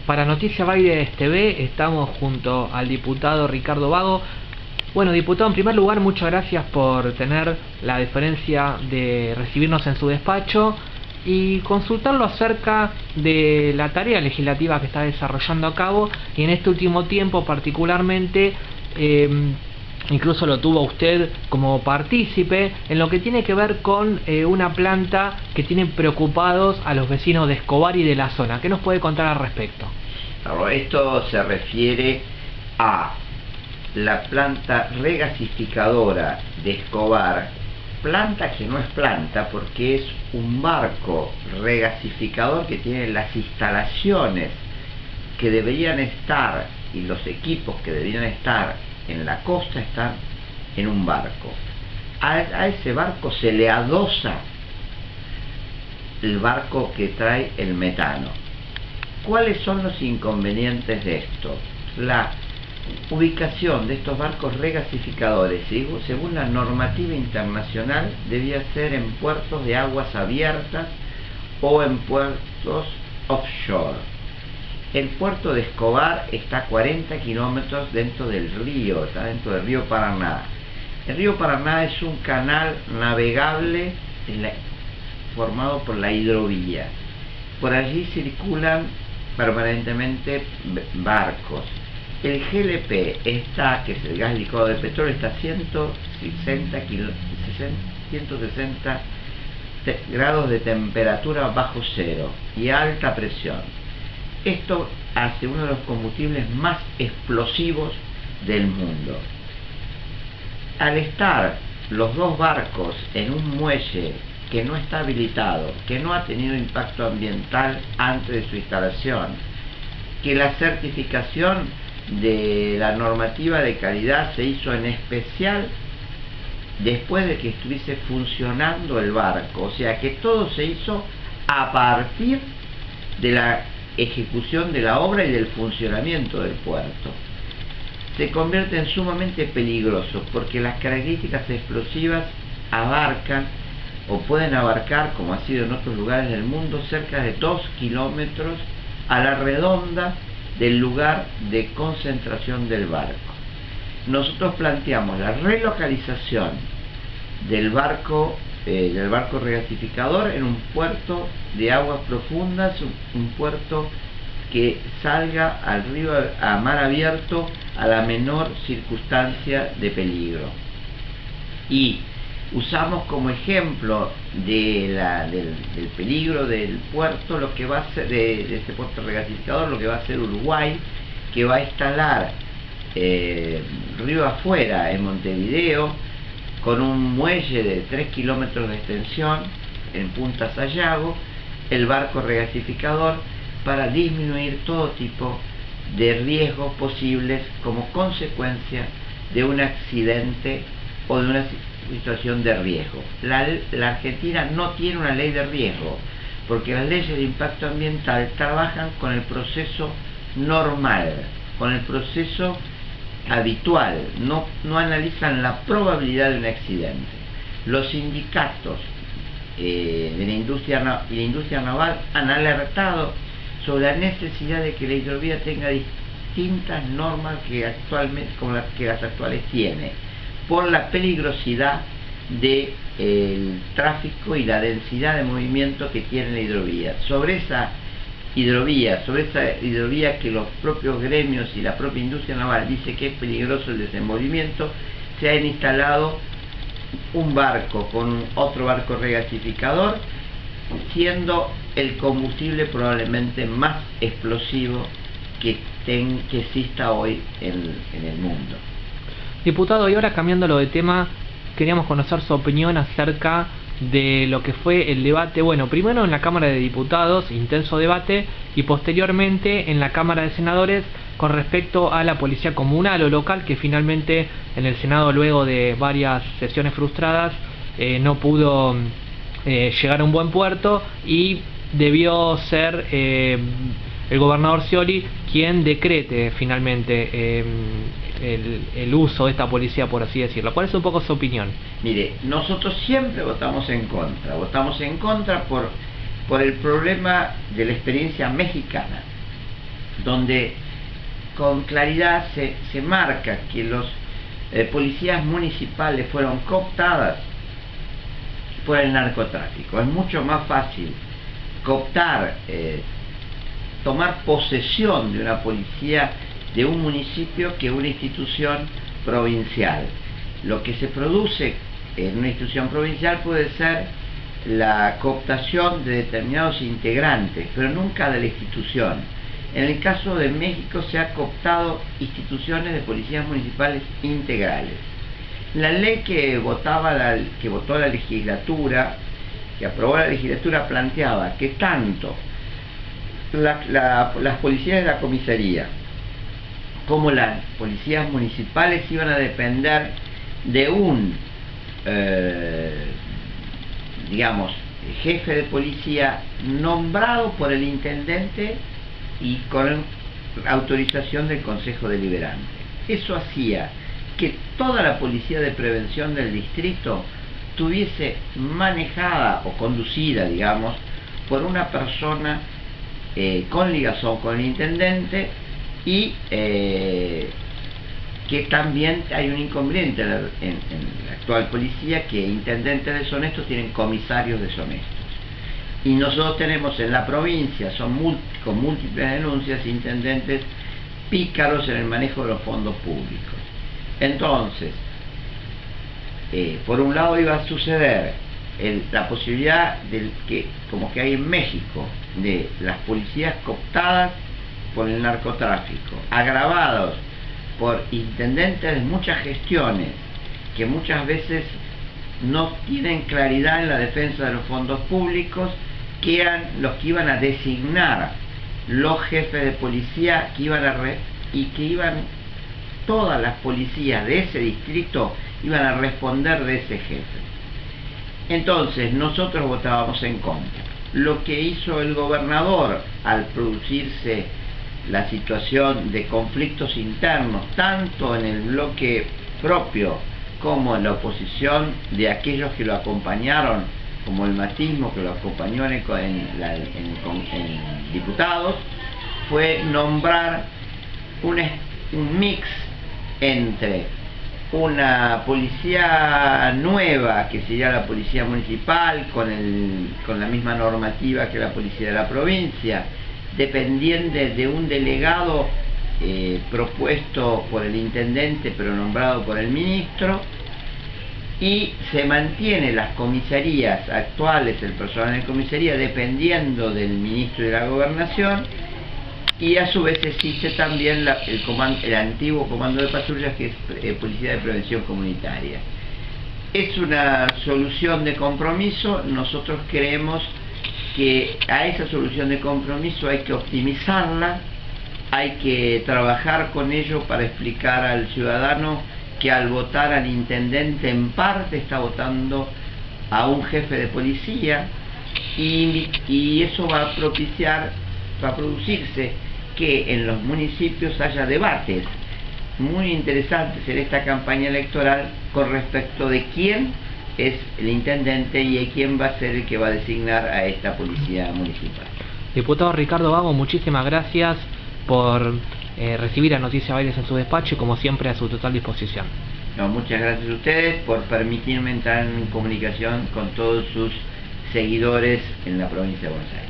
Para Noticias Baires TV estamos junto al diputado Ricardo Vago. Bueno, diputado, en primer lugar, muchas gracias por tener la deferencia de recibirnos en su despacho y consultarlo acerca de la tarea legislativa que está desarrollando a cabo, y en este último tiempo particularmente incluso lo tuvo usted como partícipe en lo que tiene que ver con una planta que tiene preocupados a los vecinos de Escobar y de la zona. ¿Qué nos puede contar al respecto? Claro, esto se refiere a la planta regasificadora de Escobar, planta que no es planta porque es un barco regasificador que tiene las instalaciones que deberían estar y los equipos que deberían estar en la costa están en un barco. A ese barco se le adosa el barco que trae el metano. ¿Cuáles son los inconvenientes de esto? La ubicación de estos barcos regasificadores, según la normativa internacional, debía ser en puertos de aguas abiertas o en puertos offshore. El puerto de Escobar está a 40 kilómetros dentro del río, está dentro del río Paraná. El río Paraná es un canal navegable formado por la hidrovía. Por allí circulan permanentemente barcos. El GLP está, que es el gas licuado de petróleo, está a 160 grados de temperatura bajo cero y a alta presión. Esto hace uno de los combustibles más explosivos del mundo. Al estar los dos barcos en un muelle que no está habilitado, que no ha tenido impacto ambiental antes de su instalación, que la certificación de la normativa de calidad se hizo en especial después de que estuviese funcionando el barco, o sea que todo se hizo a partir de la ejecución de la obra y del funcionamiento del puerto. Se convierten sumamente peligrosos porque las características explosivas abarcan o pueden abarcar, como ha sido en otros lugares del mundo, cerca de 2 kilómetros a la redonda del lugar de concentración del barco. Nosotros planteamos la relocalización del barco regasificador en un puerto de aguas profundas, un puerto que salga al río a mar abierto a la menor circunstancia de peligro. Y usamos como ejemplo del peligro del puerto lo que va a ser de este puerto regasificador, lo que va a hacer Uruguay, que va a instalar río afuera en Montevideo con un muelle de 3 kilómetros de extensión en Punta Sayago, el barco regasificador, para disminuir todo tipo de riesgos posibles como consecuencia de un accidente o de una situación de riesgo. La Argentina no tiene una ley de riesgo, porque las leyes de impacto ambiental trabajan con el proceso normal, con el proceso habitual, no analizan la probabilidad de un accidente. Los sindicatos de la industria naval han alertado sobre la necesidad de que la hidrovía tenga distintas normas como las que las actuales tiene, por la peligrosidad del tráfico y la densidad de movimiento que tiene la hidrovía. Sobre esa hidrovía que los propios gremios y la propia industria naval dice que es peligroso el desenvolvimiento, se han instalado un barco con otro barco regasificador, siendo el combustible probablemente más explosivo que exista hoy en el mundo. Diputado, y ahora cambiándolo de tema, queríamos conocer su opinión acerca de lo que fue el debate, bueno, primero en la Cámara de Diputados, intenso debate, y posteriormente en la Cámara de Senadores con respecto a la policía comunal o local, que finalmente en el Senado, luego de varias sesiones frustradas, no pudo llegar a un buen puerto, y debió ser el gobernador Scioli quien decrete finalmente el uso de esta policía, por así decirlo. ¿Cuál es un poco su opinión? Mire, nosotros siempre votamos en contra por el problema de la experiencia mexicana. donde con claridad se marca que los policías municipales fueron cooptadas por el narcotráfico. Es mucho más fácil cooptar, tomar posesión de una policía de un municipio que una institución provincial. Lo que se produce en una institución provincial puede ser la cooptación de determinados integrantes, pero nunca de la institución. En el caso de México se ha cooptado instituciones de policías municipales integrales. La ley que votó la legislatura, que aprobó la legislatura, planteaba que tanto las policías de la comisaría como las policías municipales iban a depender de un digamos, jefe de policía nombrado por el intendente y con autorización del Consejo Deliberante. Eso hacía que toda la policía de prevención del distrito estuviese manejada o conducida, digamos, por una persona con ligazón con el intendente, y que también hay un inconveniente en la actual policía, que intendentes deshonestos tienen comisarios deshonestos. Y nosotros tenemos en la provincia, con múltiples denuncias, intendentes pícaros en el manejo de los fondos públicos. Entonces, por un lado iba a suceder la posibilidad como que hay en México, de las policías cooptadas por el narcotráfico, agravados por intendentes de muchas gestiones que muchas veces no tienen claridad en la defensa de los fondos públicos, que eran los que iban a designar los jefes de policía todas las policías de ese distrito iban a responder de ese jefe. Entonces nosotros votábamos en contra. Lo que hizo el gobernador al producirse la situación de conflictos internos, tanto en el bloque propio como en la oposición de aquellos que lo acompañaron, como el matismo que lo acompañó en diputados, fue nombrar un mix entre una policía nueva, que sería la policía municipal, con la misma normativa que la policía de la provincia, dependiente de un delegado propuesto por el intendente pero nombrado por el ministro, y se mantiene las comisarías actuales, el personal de comisaría dependiendo del ministro de la Gobernación, y a su vez existe también el antiguo comando de patrullas, que es Policía de Prevención Comunitaria. Es una solución de compromiso. Nosotros creemos que a esa solución de compromiso hay que optimizarla, hay que trabajar con ello para explicar al ciudadano que al votar al intendente en parte está votando a un jefe de policía, y eso va a producirse que en los municipios haya debates muy interesantes en esta campaña electoral con respecto de quién es el intendente y quién va a ser el que va a designar a esta policía municipal. Diputado Ricardo Vago, muchísimas gracias por recibir a Noticias Bailes en su despacho, y como siempre a su total disposición. No, muchas gracias a ustedes por permitirme entrar en comunicación con todos sus seguidores en la provincia de Buenos Aires.